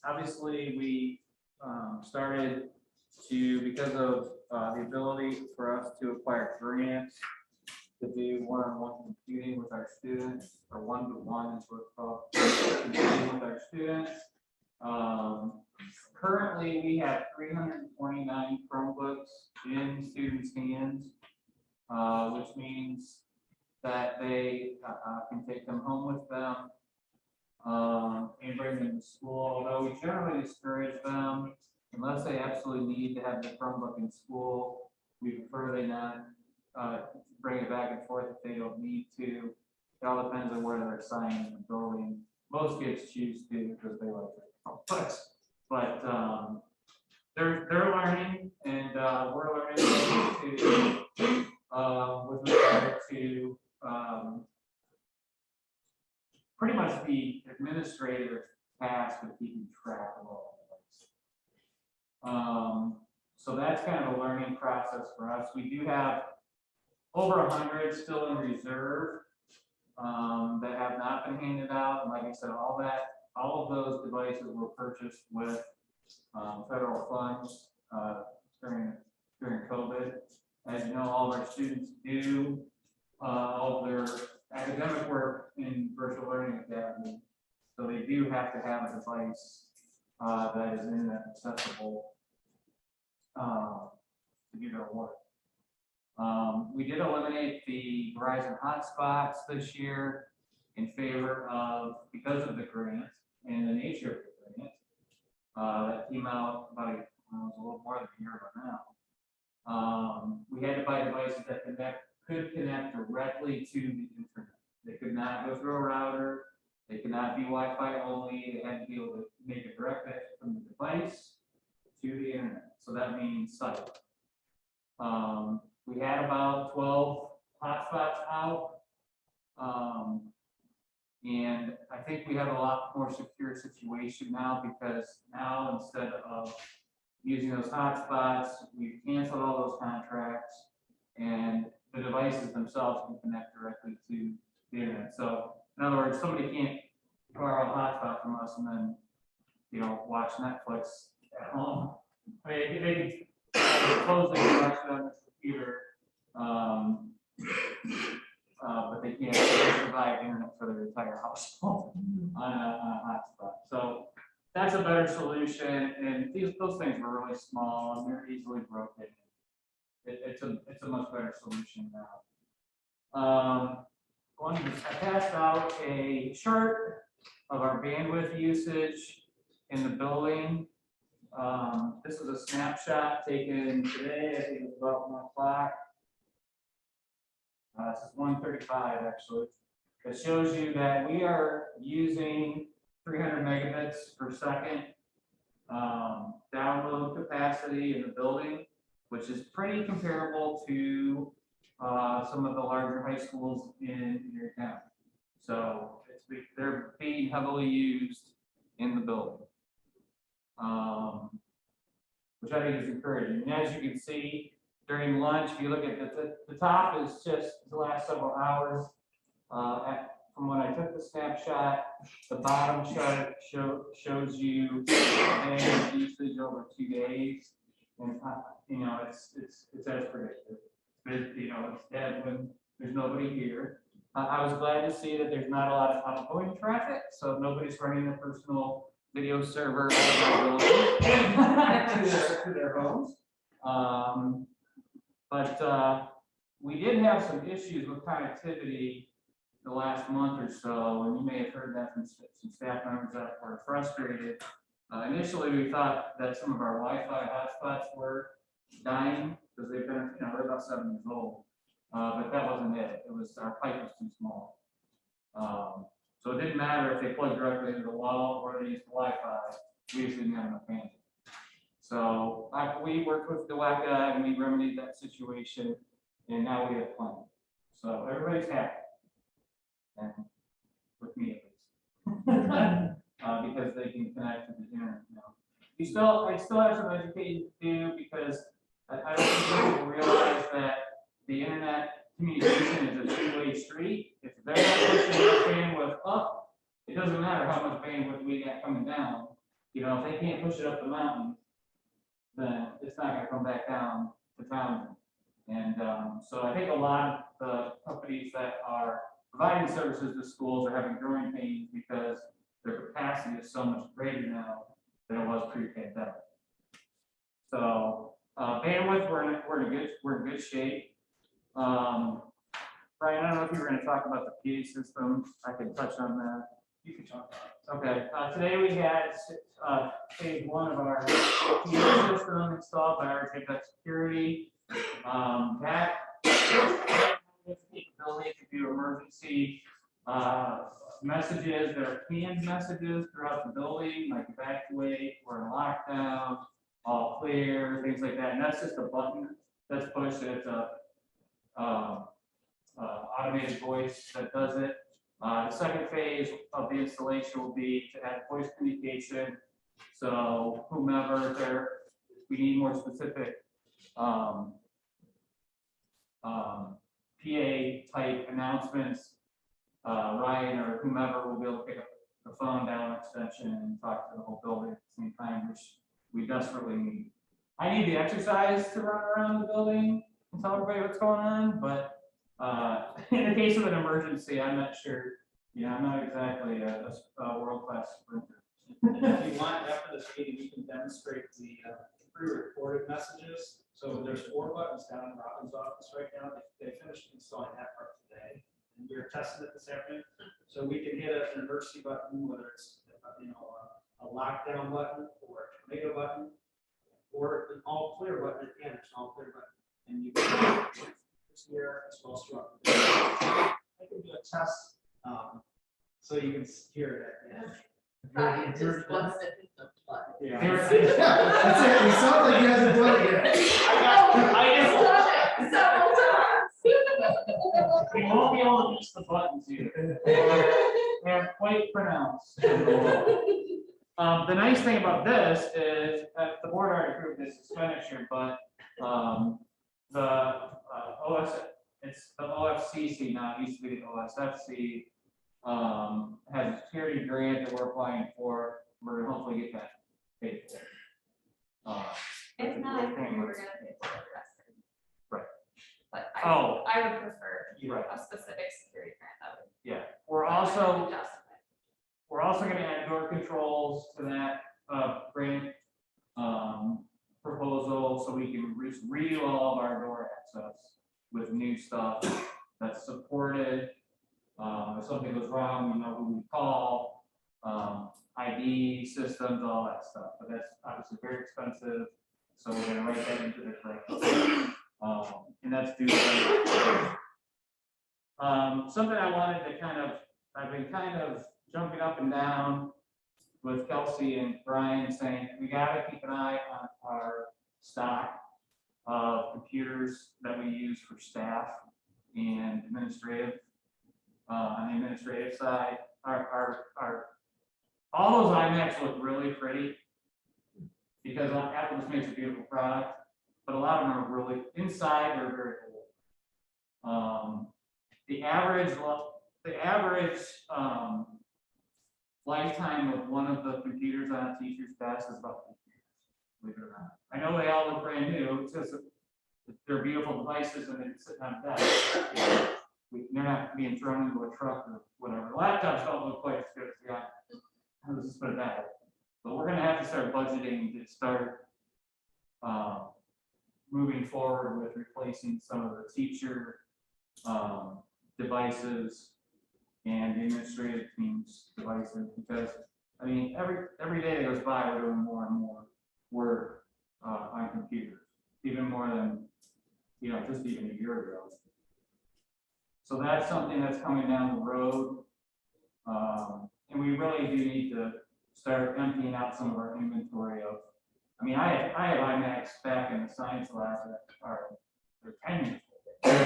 obviously, we started to, because of the ability for us to acquire grants to do one-on-one computing with our students, or one-to-one is what it's called, computing with our students. Currently, we have 329 Chromebooks in students' hands, which means that they can take them home with them and bring them to school. Although we generally discourage them, unless they absolutely need to have the Chromebook in school, we prefer they not bring it back and forth if they don't need to. It all depends on where they're assigned in the building. Most kids choose to because they like it. But they're learning, and we're learning to with regard to pretty much the administrative task of keeping track of all of this. So that's kind of a learning process for us. We do have over 100 still in reserve that have not been handed out. And like I said, all of those devices were purchased with federal funds during COVID. As you know, all of our students do all of their academic work in Virtual Learning Academy, so they do have to have a device that is internet accessible to do their work. We did eliminate the Verizon hotspots this year in favor of, because of the grant and the nature of the grant, that came out about a little more than a year ago now. We had to buy devices that could connect directly to the internet. They could not go through a router. They could not be Wi-Fi only. They had to be able to make a direct connection from the device to the internet. So that means site. We had about 12 hotspots out. And I think we have a lot more secure situation now, because now instead of using those hotspots, we've canceled all those contracts, and the devices themselves can connect directly to the internet. So In other words, somebody can't borrow a hotspot from us and then, watch Netflix at home. I mean, they can close the watch it on the computer, but they can't provide internet for their entire household on a hotspot. So that's a better solution, and those things were really small and they're easily broken. It's a much better solution now. I passed out a chart of our bandwidth usage in the building. This is a snapshot taken today. I think it was about 1 o'clock. This is 1:35 actually. It shows you that we are using 300 megabits per second download capacity in the building, which is pretty comparable to some of the larger high schools in your town. So they're being heavily used in the building, which I think is encouraging. And as you can see during lunch, if you look at the top is just the last several hours. From when I took the snapshot, the bottom chart shows you bandwidth usage over 2 days, and it's as predicted. It's dead when there's nobody here. I was glad to see that there's not a lot of outgoing traffic, so nobody's running their personal video server out of our building to their homes. But we did have some issues with connectivity the last month or so, and you may have heard that from some staff members that were frustrated. Initially, we thought that some of our Wi-Fi hotspots were dying because they've been, they're about 7 years old. But that wasn't it. It was our pipe was too small. So it didn't matter if they plugged directly into the wall or they used Wi-Fi. We just didn't have enough bandwidth. So we worked with the WACA and we remedied that situation, and now we have plenty. So everybody's happy, and with me at least, because they can connect to the internet now. I still have some educating to do because I don't think people realize that the internet communication is a two-way street. If they're not pushing their bandwidth up, it doesn't matter how much bandwidth we got coming down. If they can't push it up the mountain, then it's not going to come back down to Townsend. And so I think a lot of the companies that are providing services to schools are having growing pains because their capacity is so much greater now than it was pre-pandemic. So bandwidth, we're in good shape. Brian, I don't know if you were going to talk about the PA system. I can touch on that. You can talk about Okay. Today we had phase 1 of our PA system installed by our security. That capability to do emergency messages that are canned messages throughout the building, like evacuate, we're in lockdown, all clear, things like that. And that's just a button that's pushed. It's a automated voice that does it. The second phase of the installation will be to add voice communication. So whomever we need more specific PA type announcements, Ryan or whomever will be able to pick up the phone, dial extension, and talk to the whole building at the same time, which we desperately need. I need the exercise to run around the building and tell everybody what's going on, but in the case of an emergency, I'm not sure. I'm not exactly a world-class sprinter. If you want, after this meeting, you can demonstrate the pre-recorded messages. So there's 4 buttons down in Robin's office right now. They finished installing that part today, and we're testing it this afternoon. So we can hit an emergency button, whether it's a lockdown button or a tornado button or an all clear button. Again, it's an all clear button, and you can it's here as well as throughout the day. I can do a test, so you can hear that. Ryan just wants to hit the button. Yeah. That's it. It sounds like he hasn't done it yet. I've done it several times. We won't be able to reach the buttons either. They're quite pronounced. The nice thing about this is that the board already approved this expenditure, but the it's the OFCC now, it used to be the OSFC. has a security grant that we're applying for. We're gonna hopefully get that paid for. If not, I think we were Payments. gonna pay for the rest. Right. But Oh. I would prefer Right. a specific security grant that would. Yeah, we're also, Justify. we're also gonna add door controls to that, grant, proposal, so we can redo all of our door access with new stuff that's supported. If something goes wrong, we know who we call, ID systems, all that stuff, but that's obviously very expensive, so we're gonna write that into the grant. And that's due. Something I wanted to I've been kind of jumping up and down with Kelsey and Brian saying, we gotta keep an eye on our stock of computers that we use for staff and administrative. On the administrative side, all those iMacs look really pretty because Apple just makes a beautiful product, but a lot of them are really, inside, they're very old. The average lifetime of one of the computers on a teacher's desk is about 8 years, believe it or not. I know they all look brand new, it's just that they're beautiful devices and they're sitting on a desk. They're not being thrown into a truck or whatever. Laptops don't look quite as good as the iPad. Let's just put it that way. But we're gonna have to start budgeting to start moving forward with replacing some of the teacher devices and the administrative team's devices, because I mean every day that goes by we're doing more and more work on computers, even more than just even a year ago. So that's something that's coming down the road, and we really do need to start emptying out some of our inventory of. I mean, I have iMacs back in the science lab that they're 10 years old,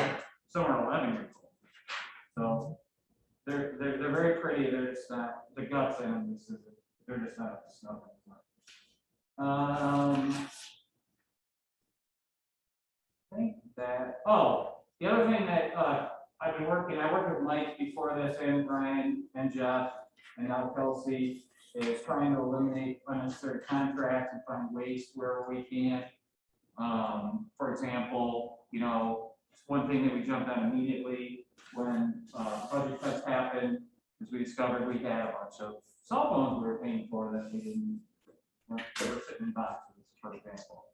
some are 11 years old. So they're very pretty. They're just not the guts in them. They're just not up to snuff. I think that. Oh, the other thing that I worked with Mike before this, and Brian and Jeff, and now Kelsey, is trying to eliminate unnecessary contracts and find waste wherever we can. For example, one thing that we jumped on immediately when budget cuts happened is we discovered we had a bunch of cell phones we were paying for that we didn't, they were sitting in boxes, for example.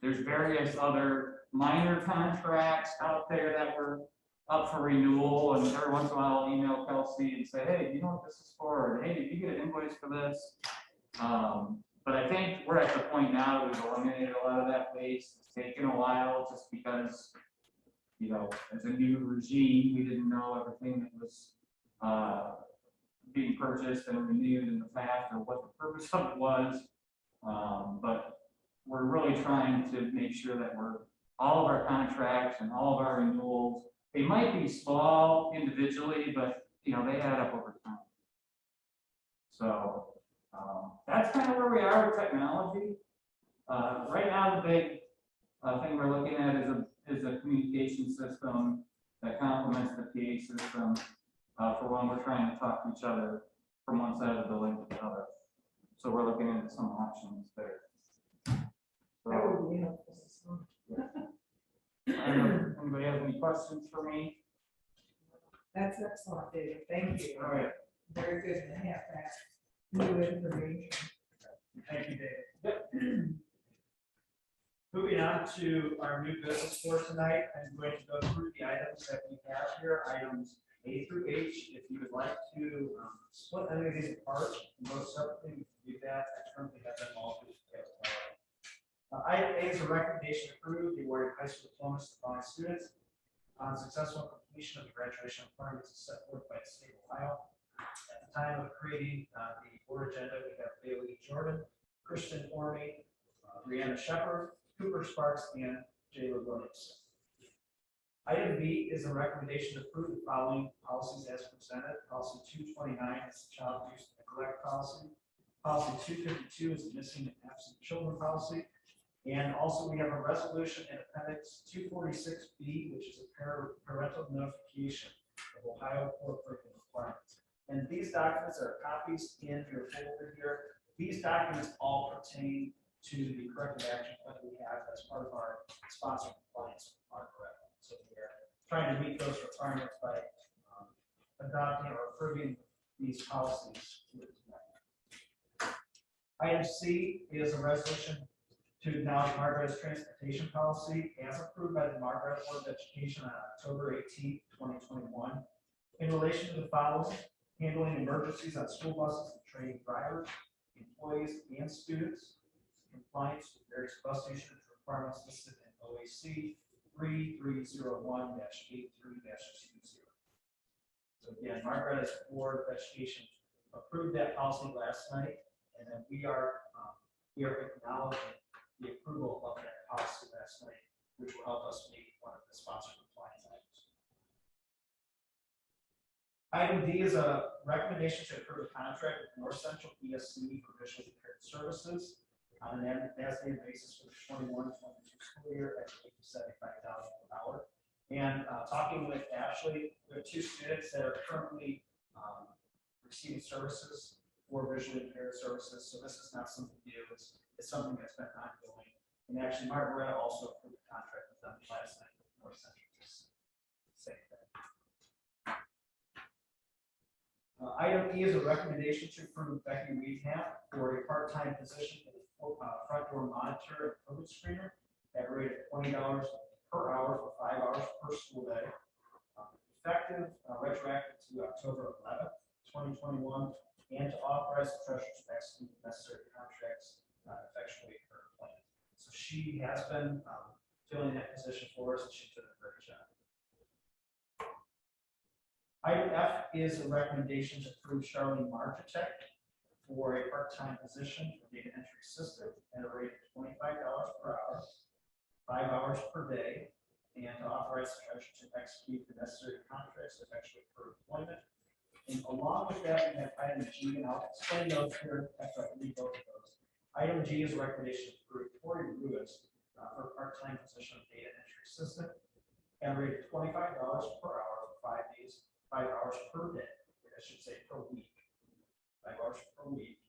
There's various other minor contracts out there that were up for renewal, and every once in a while I'll email Kelsey and say, hey, do you know what this is for? Or, hey, did you get an invoice for this? But I think we're at the point now that we've eliminated a lot of that waste. It's taken a while just because, as a new regime, we didn't know everything that was being purchased and renewed in the past or what the purpose of it was. But we're really trying to make sure that all of our contracts and all of our renewals, they might be small individually, but they add up over time. So that's kind of where we are with technology. Right now, the big thing we're looking at is a communication system that complements the PA system for when we're trying to talk to each other from one side of the building to the other. So we're looking into some options there. That would be helpful. I don't know if anybody has any questions for me? That's excellent, David. Thank you. All right. Very good to have that new information. Thank you, David. Yep. Moving on to our new business for tonight, I'm going to go through the items that we have here, items A through H. If you would like to split any of these apart and go separately, we can do that. I currently have them all put together. Item A is a recommendation to approve the award of high school diplomas to following students on successful completion of the graduation requirements as set forth by the state of Ohio. At the time of creating the board agenda, we have Bailey Jordan, Christian Orme, Brianna Shepard, Cooper Sparks, and Jayla Williams. Item B is a recommendation to approve the following policies as presented. Policy 229 is the child abuse and neglect policy. Policy 252 is the missing and absent children policy. And also we have a resolution in appendix 246B, which is a parental notification of Ohio core curriculum requirements. And these documents are copies in your folder here. These documents all pertain to the corrective action that we have as part of our sponsor compliance requirement. So we are trying to meet those requirements by adopting or approving these policies. Item C is a resolution to acknowledge Margaret's transportation policy as approved by the Margaret Board of Education on October 18, 2021. In relation to the following: handling emergencies on school buses and training drivers, employees, and students, compliance with various bus usage requirements listed in OAC 3301-83-20. So again, Margaret as Board of Education approved that policy last night, and then we are acknowledging the approval of that policy last night, which will help us meet one of the sponsor compliance items. Item D is a recommendation to approve a contract with North Central ESC for visually impaired services on an as-needed basis for the 21-22 school year at a rate of $75 per hour. And talking with Ashley, we have 2 students that are currently receiving services for visually impaired services. So this is not something new. It's something that's been ongoing. And actually, Margaret also approved a contract with them last night with North Central. Same thing. Item E is a recommendation to approve Becky Weedham for a part-time position for the front door monitor and COVID screener at a rate of $20 per hour for 5 hours per school day. Effective retroactive to October 11th, 2021, and to authorize the treasurer to execute the necessary contracts effectuate her plan. So she has been filling that position for us, and she's done a great job. Item F is a recommendation to approve Charlene Marchetek for a part-time position for data entry assistant at a rate of $25 per hour, 5 hours per day, and to authorize the treasurer to execute the necessary contracts to effectuate her employment. And along with that, we have item G, and I'll explain those here after I read both of those. Item G is a recommendation to approve Tori Lewis for a part-time position of data entry assistant at a rate of $25 per hour for 5 days, 5 hours per day, I should say per week, 5 hours per week,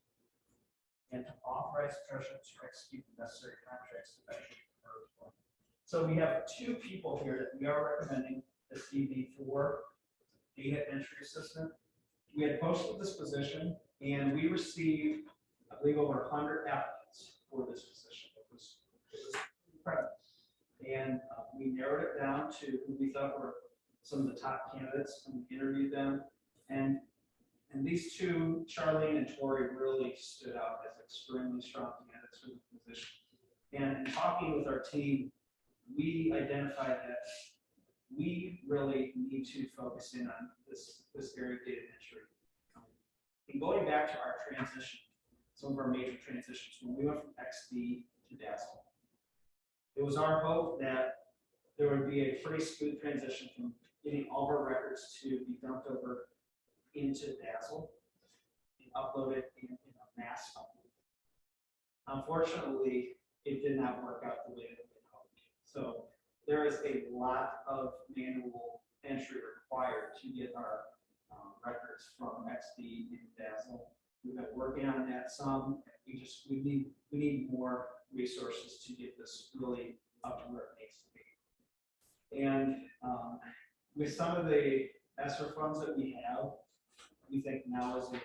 and to authorize the treasurer to execute the necessary contracts to effectuate her employment. So we have 2 people here that we are recommending this evening for data entry assistant. We had posted this position, and we received, I believe, over 100 applicants for this position. It was incredible. And we narrowed it down to who we thought were some of the top candidates, and we interviewed them. And these 2, Charlene and Tori, really stood out as extremely strong candidates for the position. And in talking with our team, we identified that we really need to focus in on this area of data entry. And going back to our transition, some of our major transitions, when we went from XD to Dazzle, it was our hope that there would be a pretty smooth transition from getting all of our records to be dumped over into Dazzle and uploaded in a mass upload. Unfortunately, it did not work out the way that we hoped. So there is a lot of manual entry required to get our records from XD into Dazzle. We've been working on that some. We need more resources to get this really up to where it needs to be. And with some of the ESSER funds that we have, we think now is a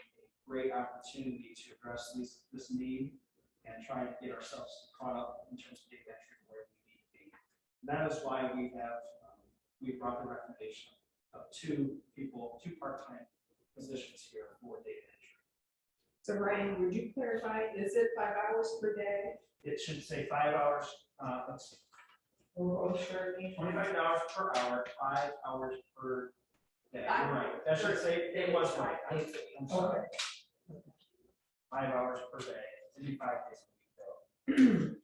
great opportunity to address this need and try to get ourselves caught up in terms of data entry where we need to be. And that is why we brought the recommendation of 2 part-time positions here for data entry. So Ryan, would you clarify, is it 5 hours per day? It should say 5 hours, let's see, Or Charlene? $25 per hour, 5 hours per day. You're 5 right. That should say, it was right. I'm sorry. Okay. 5 hours per day. It'd be 5 days a week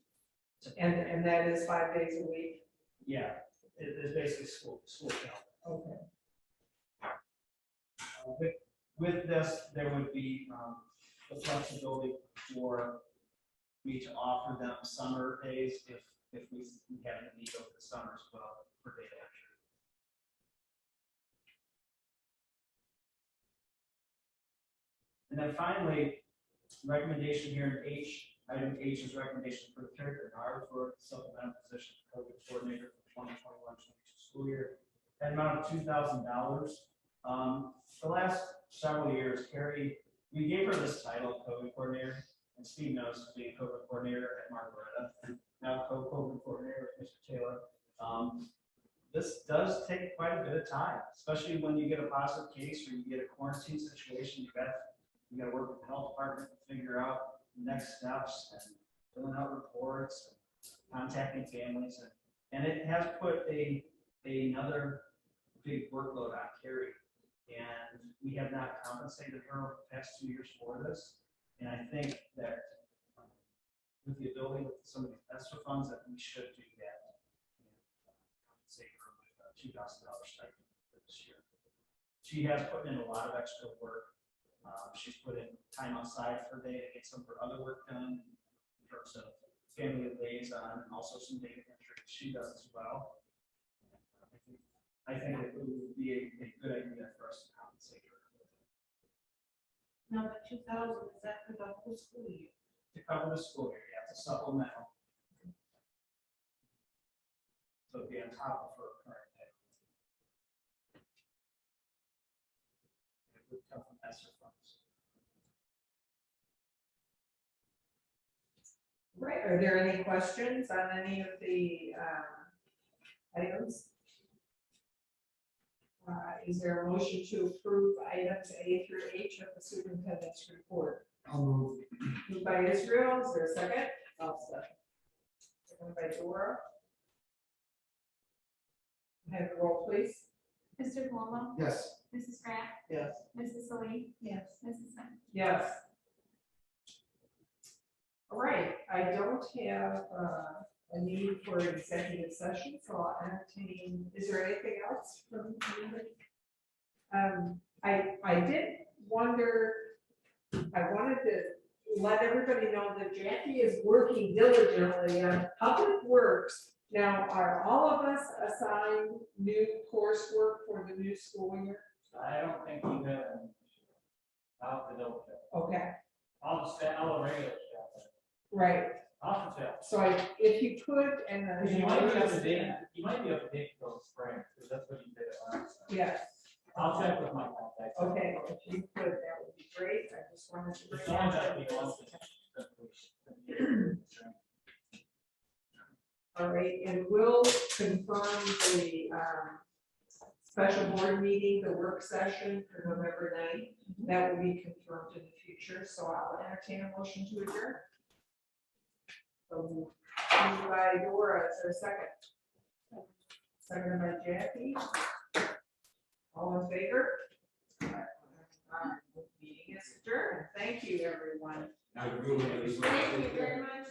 though. And that is 5 days a week? Yeah, it is basically school calendar. Okay. With this, there would be the flexibility for me to offer them summer days if we have a need over the summer as well for data entry. And then finally, recommendation here in H, item H is recommendation for the character and hours for supplemental position for COVID coordinator for 2021-22 school year. That amount of $2,000. The last several years, Carrie, we gave her this title, COVID coordinator, and Steve knows being COVID coordinator at Margaretta, now COVID coordinator with Mr. Taylor. This does take quite a bit of time, especially when you get a positive case or you get a quarantine situation. You got to work with the health department to figure out next steps and filling out reports, and contacting families, and it has put another big workload on Carrie. And we have not compensated her over the past 2 years for this. And I think that with the ability with some of these ESSER funds that we should do that. And compensate her with a $2,000 stipend for this year. She has put in a lot of extra work. She's put in time outside her day to get some of her other work done in terms of family liaison and also some data entry she does as well. I think it would be a good idea for us to compensate her. Now, the 2,000, is that for the whole school year? To cover the school year, yeah, it's a supplemental. So it'd be on top of her current pay. It would come from ESSER funds. Right, are there any questions on any of the items? Is there a motion to approve items A through H of the superintendent's report? I'll move. Moved by Israel, is there a second? I'll second. Seconded by Dora. Have the roll, please. Mr. Palumbo? Yes. Mrs. Grant? Yes. Mrs. Salee? Yes. Mrs. Smith? Yes. All right, I don't have a need for an executive session, so I'll entertain, is there anything else from anybody? I did wonder, I wanted to let everybody know that Jackie is working diligently on public works. Now, are all of us assigned new coursework for the new school year? I don't think you have any. I'll have to double check. Okay, I'll just say, I'll regular check. right, I'll have to check. so if you could, and then. You might be up to date, you might be up to date till the spring, because that's what you did at last time. Yes, I'll check with my contacts. okay, if you could, that would be great, I just wanted to. It's bring only that that we to want everyone's to- All right, and we'll confirm the special board meeting, the work session for November 9th. That will be confirmed in the future, so I'll entertain a motion to adjourn. So moved by Dora, is there a second? Seconded by Jackie. All in favor? Meeting is adjourned. Thank you, everyone. Thank you very much.